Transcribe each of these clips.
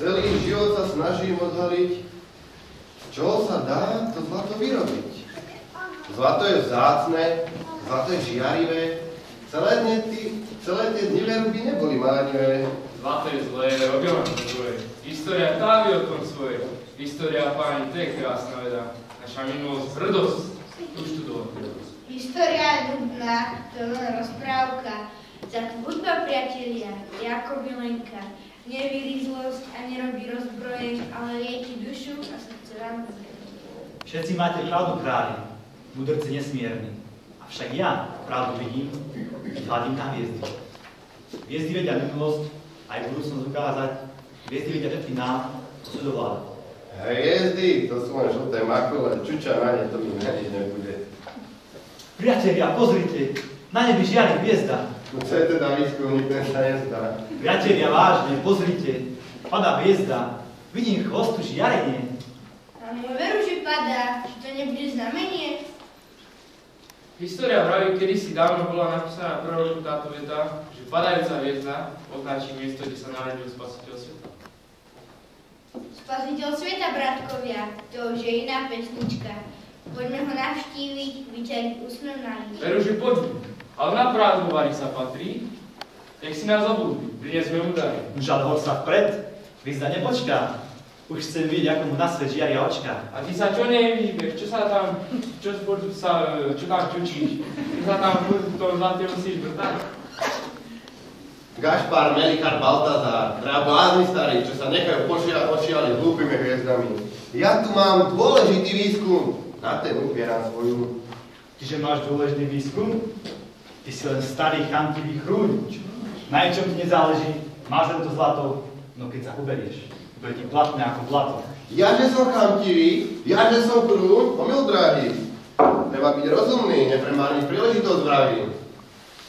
Celý život sa snažím odhaliť, z čoho sa dá to zlato vyrobiť. Zlato je vzácne, zlato je žiarivé, celé tie dni veruby neboli márnivé. Zlato je zlé, robilo nám to svoje. História távi o tom svoje. História, páni, to je krásna veda. Naša minulosť, hrdosť, tu študovala hrdosť. História je nudná, to je len rozprávka. Za hudba, priatelia, je ako milenka. Nevíri zlosť a nerobí rozbroje, ale lieti dušu a srdce vám bude. Všetci máte pravdu, králi, mudrci nesmierni. Avšak ja pravdu vidím, keď hľadím na hviezdy. Hviezdy vedia minulosť, aj budúcnosť ukázať. Hviezdy vedia všetky nám, čo sú dovládať. Hviezdy, to sú len žlté makule, čuča na ne, to mi hneď nebude. Priatelia, pozrite, na nebi žiari hviezda. No čo je teda výskumník, ten sa nezdá. Priatelia, vážne, pozrite, padá hviezda. Vidím chvostu žiarenie. A môj veru, že padá, či to nebude znamenie? História vraví, kedysi dávno bola napísaná proroku táto veta, že padajúca hviezda označí miesto, kde sa narodil Spasiteľ sveta. Spasiteľ sveta, bratkovia, to už je iná pesnička. Poďme ho navštíviť, vyčariť úsmev na líčku. Veru, že poďme, ale na prázdnovári sa patrí, nech si nás obľúbi, priniesme mu dary. Už ale hor sa vpred, hviezda nepočká. Už chcem vidieť, ako mu na svet žiaria očka. A ty sa čo nevíbeš, čo tam čučíš, čo sa tam v tom zlate musíš vrtať? Gašpar, Melikar, Baltazár, teda blázni starí, čo sa nechajú ošialiť hlúpými hviezdami. Ja tu mám dôležitý výskum, na ten upieram svoju. Tyže máš dôležitý výskum? Ty si len starý, chamtivý chrúň. Na ničom ti nezáleží, máš len to zlato, no keď sa uberieš, bude ti platné ako blato. Jaže som chamtivý, jaže som chrúň, omyl drahý. Treba byť rozumný, nepremárniť príležitosť vravím.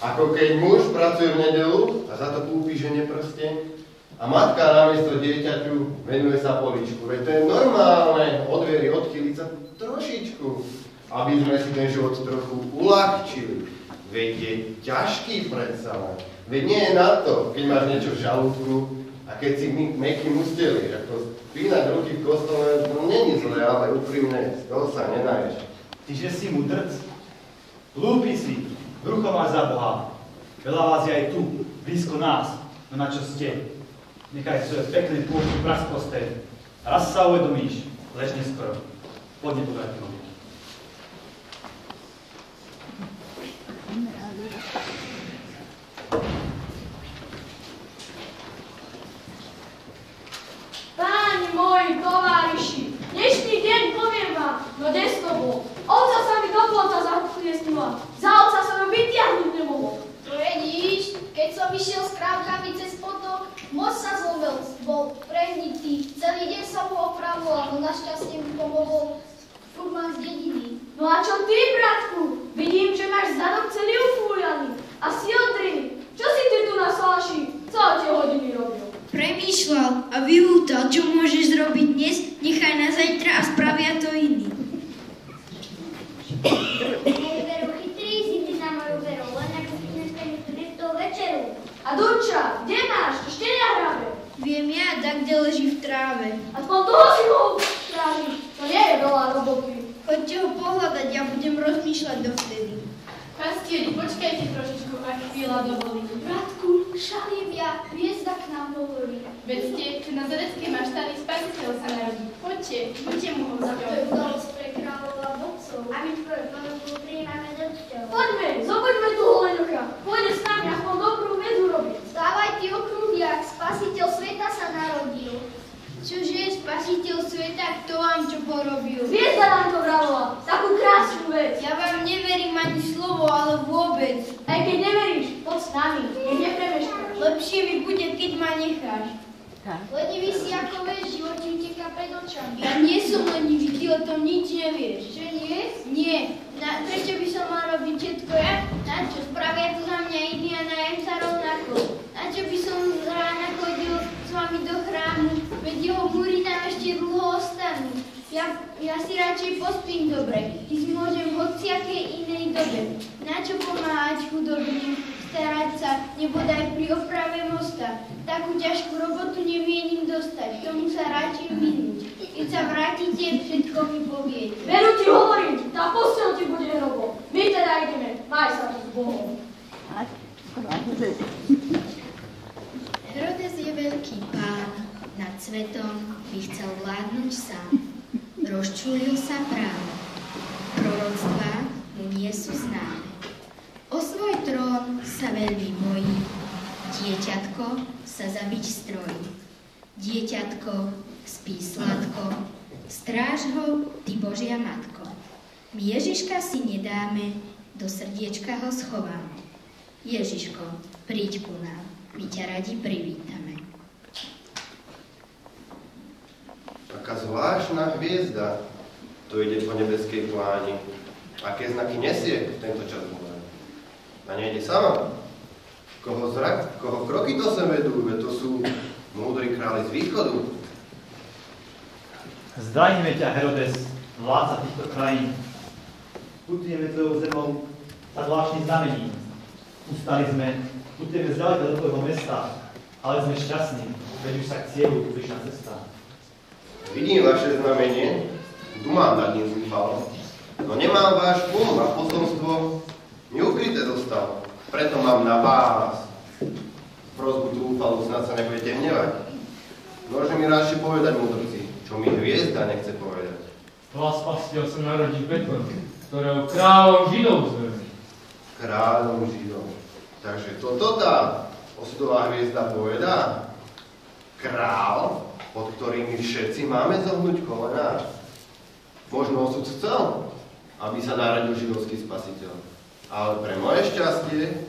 Ako keď muž pracuje v nedelu a za to kúpi žene prsteň a matka namiesto dieťaťu venuje sa poličku. Veď to je normálne, od viery odchýliť sa trošičku, aby sme si ten život trochu uľahčili. Veď je ťažký predsa len. Veď nie je na to, keď máš niečo v žalúdku a keď si mekým usteliš. Ako spínať ruky v kostole, no není zle, ale úprimne, z toho sa nenaješ. Tyže si mudrc? Hlúpi si, brucho máš za Boha. Veľa vás je aj tu, blízko nás, no na čo ste? Nechaj svoje pekné pôvky praskosté. Raz sa uvedomíš, lež neskoro. Poďme do vratnou. Páni moji továriši, dnešný deň poviem vám, no desko bol. Ovca sa mi do plota zachliesnila, za ovca sa mi vytiahnuť nemohol. To vidíš, keď som išiel s krávkami cez potok, most sa zlomil, bol prehnitý. Celý deň som ho opravoval, no našťastie mi pomohol furman z dediny. No a čo ty, bratku? Vidím, že máš zadok celý ufúľaný a si odrý. Čo si ty tu na salaši? Co tie hodiny robil? Premýšľal a vyhútal, čo môžeš zrobiť dnes, nechaj na zajtra a spravia to iní. Moju veru chytrý, si ty na moju veru, len ako si dneska do večeru. A Dunča, kde máš? Ešte nehráme. Viem ja, tak kde leží v tráve. Aspoň toho si mohol strážiť. To nie je veľa roboty. Choďte ho pohľadať, ja budem rozmýšľať dovtedy. Pastieri, počkajte trošičku, ak chvíľa dovolí. Bratku, šaliem ja, hviezda k nám hovorí. Vedzte, že na Zadeckej maštári Spasiteľ sa narodí. Poďte, buďte mu ho To je zaťať. udalosť pre kráľov a vodcov. A my tvoju ponuku prijímame do čťov. Poďme, zobuďme toho leňoka. Pôjde s nami, aspoň dobrú vedu robiť. Stávaj ty okrúhliak, spasiteľ sveta sa narodil. Čože spasiteľ sveta, kto vám čo porobil? Hviezda nám to vravila, takú krásnu vec. Ja vám neverím ani slovo, ale vôbec. Aj keď neveríš, poď s nami, nech nepremeškáš. Lepšie mi bude, keď ma necháš. Lenivý si ako vieš, život ti uteká pred očami. Ja nie som lenivý, ty o tom nič nevieš. Že nie? Nie. Prečo by som mal robiť všetko ja? Na čo? Spravia to za mňa iní a najem sa rovnako. Na čo by som z rána chodil s vami do chrámu? Veď jeho múry tam ešte dlho ostanú. Ja si radšej pospím dobre. Ísť môžem v hociakej inej dobe. Na čo pomáhať chudobným? Starať sa, nebodaj pri oprave mosta. Takú ťažkú robotu nemienim dostať. dostať, tomu sa radšej minúť. Keď sa vrátite, všetko mi poviete. Veru ti hovorím, tá posteľ ti bude hrobom. My teda ideme, maj sa tu s Bohom. Herodes je veľký pán, nad svetom by chcel vládnuť sám. Rozčúlil sa práve, proroctvá mu nie sú známe. O svoj trón sa veľmi bojí, dieťatko sa zabiť strojí. Dieťatko spí sladko, stráž ho, ty Božia matko. My Ježiška si nedáme, do srdiečka ho schováme. Ježiško, príď ku nám, my ťa radi privítame. Taká zvláštna hviezda, to ide po nebeskej pláni. Aké znaky nesie tento čas bola? A nejde sama. Koho kroky to sem vedú? Veď to sú múdri králi z východu. Zdravíme ťa, Herodes, vládca týchto krajín. Putujeme tvojou zemou za zvláštny znamení. Putujeme zďaleka do tvojho mesta, ale sme šťastní, veď už sa k cieľu prišla cesta. Vidím vaše znamenie, dumám nad ním zúfalo, no nemám váš pum a potomstvo neukryté zostalo. Preto mám na vás prosbu trúfalu, snad sa nebudete hnevať. Môže mi radšej povedať, múdrci, čo mi hviezda nechce povedať. Vás pastiel sa narodí Betlem, ktorého kráľom Židov zveril. Kráľom Židov. Takže toto tá osudová hviezda povedá. Král, pod ktorými všetci máme zohnúť kolená. Možno osud chcel, aby sa narodil židovský spasiteľ. Ale pre moje šťastie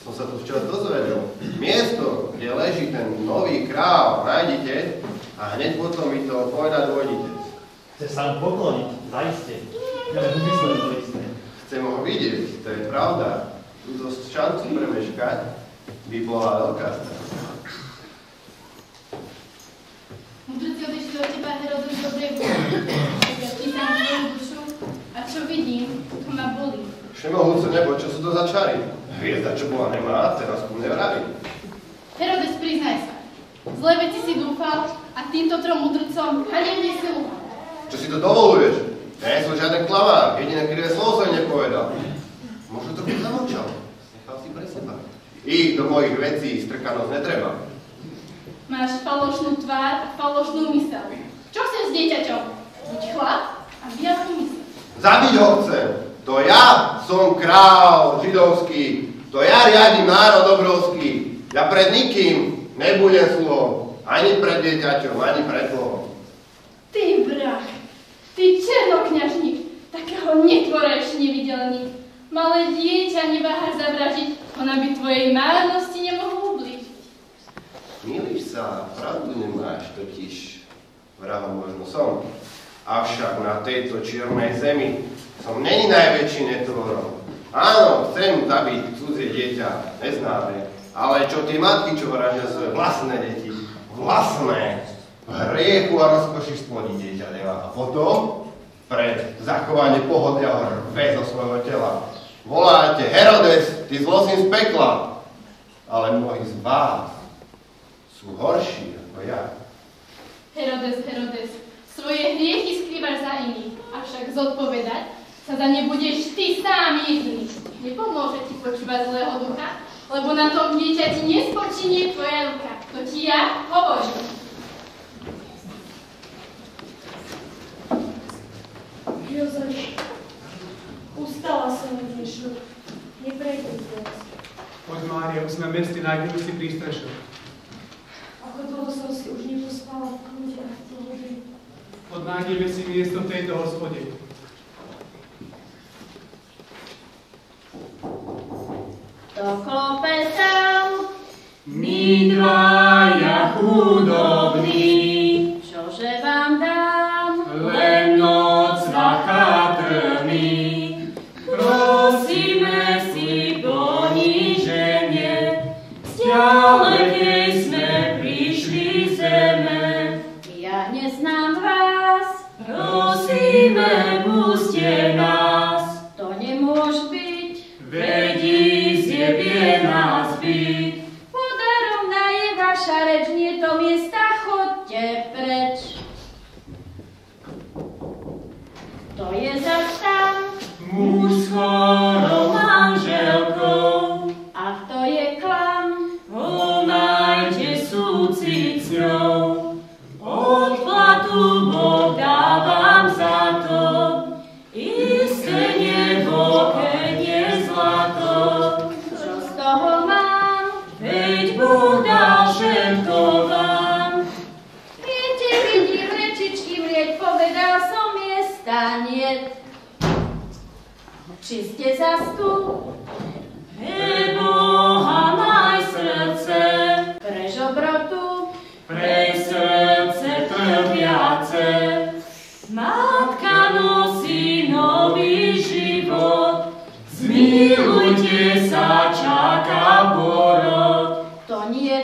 som sa tu včas dozvedel. Miesto, kde leží ten nový král, nájdete a hneď potom mi to povedať dôjdete. Chce sa mu pokloniť, zaiste. Ale vymyslené to isté. Chcem ho vidieť, to je pravda. Túto šancu premeškať by bola veľká strana. Mudrci odišli od teba, Herodes, dobrej vôle. Ja čítam tvoju dušu a čo vidím, to ma bolí. Všemohúce nebo, čo sú to za čary? Hviezda, čo bola nemá, teraz ku mne vraví. Herodes, priznaj sa. Zlé veci si dúfal a týmto trom mudrcom hanebne si lúhal. Čo si to dovoluješ? Ja nie som žiaden klamár, jediné krivé slovo som nepovedal. Možno trochu zamlčal, nechal si pre seba. Ich do mojich vecí strkanosť netreba. Máš falošnú tvár a falošnú mysel. Čo chceš s dieťaťom? Buď chlap a bielú mysel. Zabiť ho chcem. To ja som král židovský. To ja riadím národ obrovský. Ja pred nikým nebudem sluhom. Ani pred dieťaťom, ani pred Bohom. Ty vrah, ty černokňažník, takého netvora ešte nevidel nik. Malé dieťa neváhaš zavražiť, ona by tvojej márnosti nemohla ublížiť. Milíš sa, pravdu nemáš, totiž vrahom možno som. Avšak na tejto čiernej zemi som není najväčší netvorom. Áno, chcem zabiť cudzie dieťa, neznáme. Ale čo tie matky, čo vražia svoje vlastné deti, vlastné, v hriechu a rozkoši splodí dieťa deva. A potom, pre zachovanie pohodlia ho rve zo svojho tela. Voláte, Herodes, ty zlosím z pekla. Ale mnohí z vás sú horší ako ja. Herodes, Herodes, svoje hriechy skrývaš za iných, avšak zodpovedať sa za ne budeš ty sám jediný. Nepomôže ti počúvať zlého ducha, lebo na tom dieťati nespočinie tvoja ruka. To ti ja hovorím. Jozef, ustala som dnešnú. Neprejdem teraz. Poď, Mária, už sme meste, nájdeme si prístrešok. Ako dlho som si už nepospala v kľude a v pohode. Poď, nájdeme si miesto v tejto hospode. To klope tam, my dvaja chudobní, čože vám dám, len noc na chatrmi. Prosíme si poníženie, z ďalekej sme prišli zeme. ja neznám vás, Prosíme, puste nás, to nemôže byť, veď zjebie nás byť. podarom na je vaša reč, nie to miesta, chodte lúciť s ňou. Odplatu Boh dávam za to, isté nebo, keď je zlato. Čo z toho mám? Veď Boh dal všetko vám. Viete, vidím rečičky mrieť, povedal som miesta niet. Či ste zas tu? Pre Boha maj srdce, Pre žobrotu? pre srdce trpiace. Matka nosí nový život, zmilujte sa, čaká porod. To nie,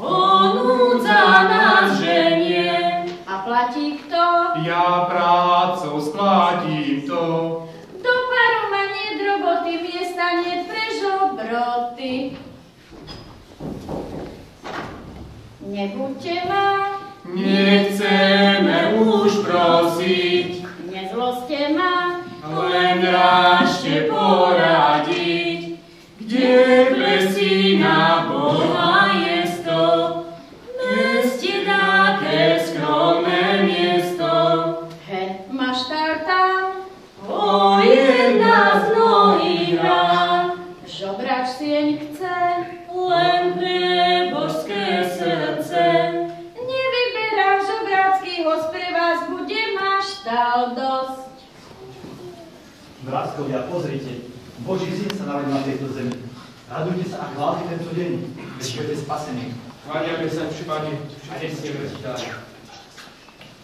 On núdza nás ženie, a platí kto? Ja prácou splatím to. Do paru ma nie roboty, miesta nie pre žobroty. Nebuďte ma, nechceme už prosiť, nezloste ma, len rážte poradiť, kde plesí na Boha jesto, meste dáte skromné miesto. he, maštár tam, O jedna z mnohých rán, žobrač sieň chce, len pre božské srdce. nevyberá žobrácky host, pre vás bude maštál dosť. Bratkovia, pozrite, Boží syn sa narodil na tejto zemi. Radujte sa a chválte tento deň, veď budete spasení. Chváľame sa, Pane, a nesmieme ti dať.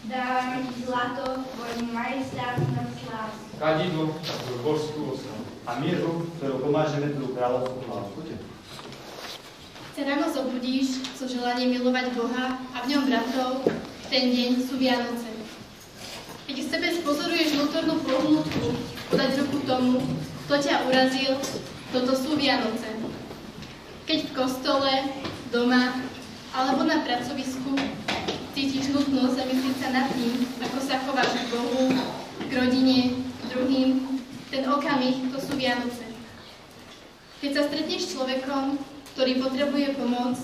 Dávam ti zlato, tvojmu majestátnu slávu. Kadidlo, tvoju božskú oslavu. A mieru, ktorou pomážeme tvoju kráľovskú hlavu. Keď sa ráno zobudíš so želaním milovať Boha a v ňom bratov, ten deň sú Vianoce. Keď v sebe spozoruješ vnútornú pohnutku, podať ruku tomu, kto ťa urazil, toto sú Vianoce. Keď v kostole, doma alebo na pracovisku cítiš nutnosť zamyslieť sa nad tým, ako sa chováš k Bohu, k rodine, k druhým, ten okamih, to sú Vianoce. Keď sa stretneš s človekom, ktorý potrebuje pomoc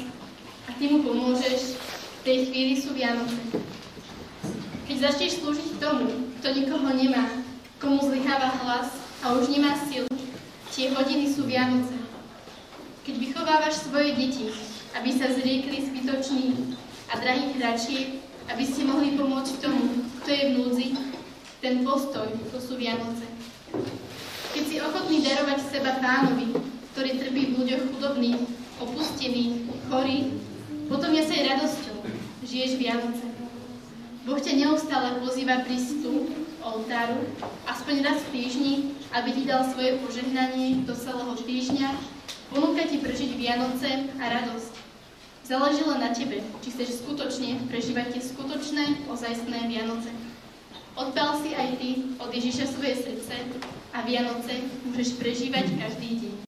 a ty mu pomôžeš, v tej chvíli sú Vianoce. Keď začneš slúžiť tomu, kto nikoho nemá, komu zlyháva hlas a už nemá sil, tie hodiny sú Vianoce. Keď vychovávaš svoje deti, aby sa zriekli zbytočných a drahých hračiek, aby ste mohli pomôcť tomu, kto je v núdzi, ten postoj, to sú Vianoce. Keď si ochotný darovať seba Pánovi, ktorý trpí v ľuďoch chudobných, opustených, chorých, potom jasej radosťou žiješ Vianoce. Boh ťa neustále pozýva prísť tu, oltáru, aspoň raz v týždni, aby ti dal svoje požehnanie do celého týždňa, ponúka ti prežiť Vianoce a radosť. Záleží len na tebe, či chceš skutočne prežívať tie skutočné, ozajstné Vianoce. Odpál si aj ty od Ježiša svoje srdce a Vianoce môžeš prežívať každý deň.